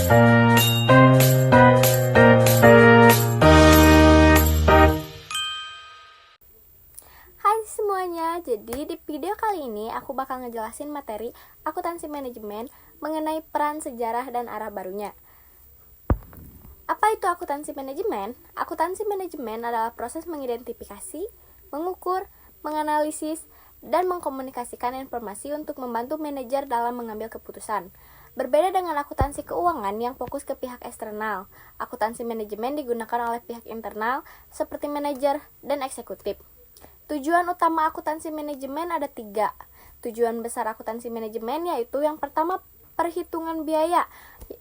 Hai semuanya, jadi di video kali ini aku bakal ngejelasin materi akuntansi manajemen mengenai peran, sejarah, dan arah barunya. Apa itu akuntansi manajemen? Akuntansi manajemen adalah proses mengidentifikasi, mengukur, menganalisis, dan mengkomunikasikan informasi untuk membantu manajer dalam mengambil keputusan. Berbeda dengan akuntansi keuangan yang fokus ke pihak eksternal, akuntansi manajemen digunakan oleh pihak internal seperti manajer dan eksekutif. Tujuan utama akuntansi manajemen ada 3. Tujuan besar akuntansi manajemen yaitu yang pertama, perhitungan biaya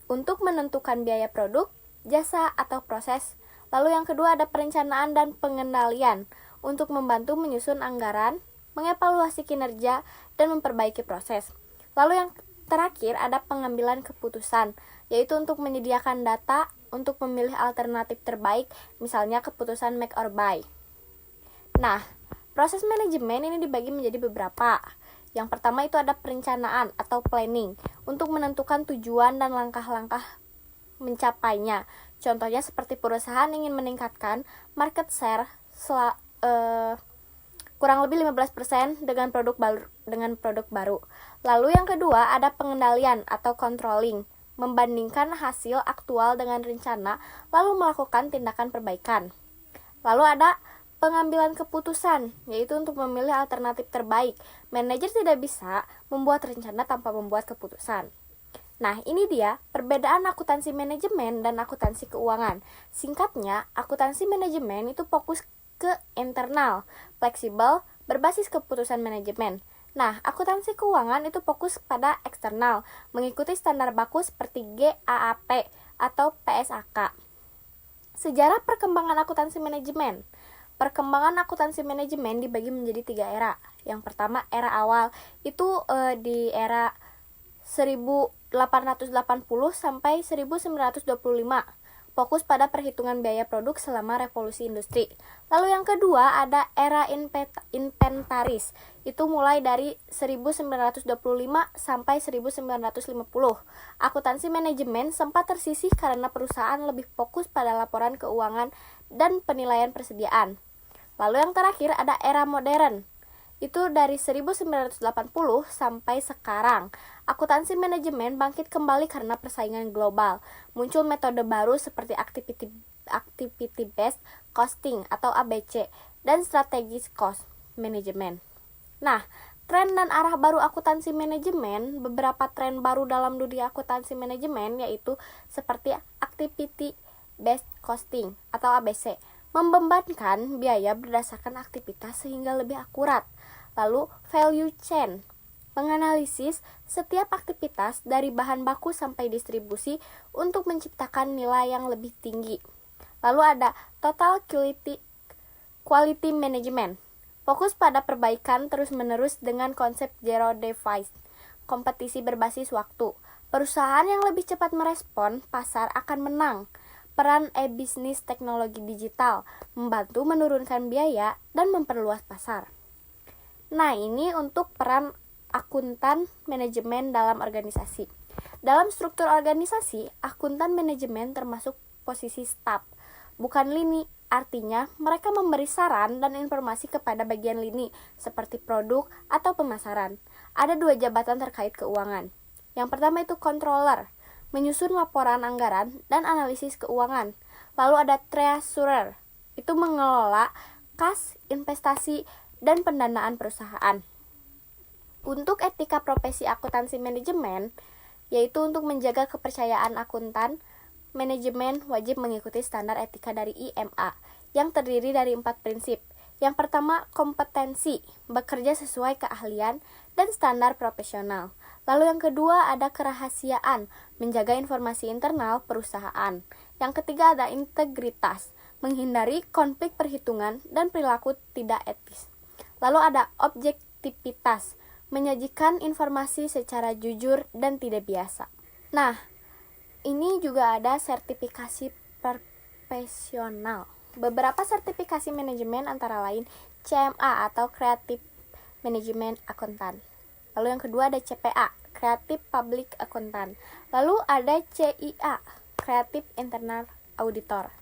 untuk menentukan biaya produk, jasa, atau proses. Lalu yang kedua ada perencanaan dan pengendalian untuk membantu menyusun anggaran, mengevaluasi kinerja, dan memperbaiki proses. Lalu yang terakhir ada pengambilan keputusan, yaitu untuk menyediakan data untuk memilih alternatif terbaik, misalnya keputusan make or buy. Nah, proses manajemen ini dibagi menjadi beberapa. Yang pertama itu ada perencanaan atau planning untuk menentukan tujuan dan langkah-langkah mencapainya. Contohnya seperti perusahaan ingin meningkatkan market share kurang lebih 15% dengan produk baru. Lalu yang kedua ada pengendalian atau controlling, membandingkan hasil aktual dengan rencana lalu melakukan tindakan perbaikan. Lalu ada pengambilan keputusan, yaitu untuk memilih alternatif terbaik. Manajer tidak bisa membuat rencana tanpa membuat keputusan. Nah, ini dia perbedaan akuntansi manajemen dan akuntansi keuangan. Singkatnya, akuntansi manajemen itu fokus ke internal, fleksibel, berbasis keputusan manajemen. Nah, akuntansi keuangan itu fokus pada eksternal, mengikuti standar baku seperti GAAP atau PSAK. Sejarah perkembangan akuntansi manajemen. Perkembangan akuntansi manajemen dibagi menjadi 3 era. Yang pertama, era awal itu di era 1880 sampai 1925, fokus pada perhitungan biaya produk selama revolusi industri. Lalu yang kedua ada era inventaris, itu mulai dari 1925 sampai 1950. Akuntansi manajemen sempat tersisih karena perusahaan lebih fokus pada laporan keuangan dan penilaian persediaan. Lalu yang terakhir ada era modern, itu dari 1980 sampai sekarang. Akuntansi manajemen bangkit kembali karena persaingan global. Muncul metode baru seperti activity based costing atau ABC dan strategic cost management. Nah, tren dan arah baru akuntansi manajemen, beberapa tren baru dalam dunia akuntansi manajemen yaitu seperti activity based costing atau ABC, membebankan biaya berdasarkan aktivitas sehingga lebih akurat. Lalu value chain, menganalisis setiap aktivitas dari bahan baku sampai distribusi untuk menciptakan nilai yang lebih tinggi. Lalu ada total quality management, fokus pada perbaikan terus-menerus dengan konsep zero device, kompetisi berbasis waktu. Perusahaan yang lebih cepat merespon pasar akan menang. Peran e-bisnis teknologi digital, membantu menurunkan biaya dan memperluas pasar. Nah, ini untuk peran akuntan manajemen dalam organisasi. Dalam struktur organisasi, akuntan manajemen termasuk posisi staf, bukan lini. Artinya, mereka memberi saran dan informasi kepada bagian lini, seperti produk atau pemasaran. Ada 2 jabatan terkait keuangan. Yang pertama itu controller, menyusun laporan anggaran dan analisis keuangan. Lalu ada treasurer, itu mengelola kas, investasi, dan pendanaan perusahaan. Untuk etika profesi akuntansi manajemen, yaitu untuk menjaga kepercayaan akuntan, manajemen wajib mengikuti standar etika dari IMA yang terdiri dari 4 prinsip. Yang pertama, kompetensi, bekerja sesuai keahlian dan standar profesional. Lalu yang kedua ada kerahasiaan, menjaga informasi internal perusahaan. Yang ketiga ada integritas, menghindari konflik perhitungan dan perilaku tidak etis. Lalu ada objektivitas, menyajikan informasi secara jujur dan tidak biasa. Nah, ini juga ada sertifikasi profesional. Beberapa sertifikasi manajemen antara lain CMA atau Creative Management Accountant. Lalu yang kedua ada CPA, Creative Public Accountant. Lalu ada CIA, Creative Internal Auditor.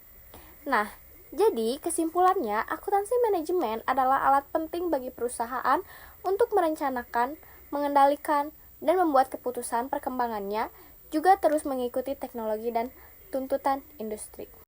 Nah, jadi kesimpulannya, akuntansi manajemen adalah alat penting bagi perusahaan untuk merencanakan, mengendalikan, dan membuat keputusan perkembangannya, juga terus mengikuti teknologi dan tuntutan industri.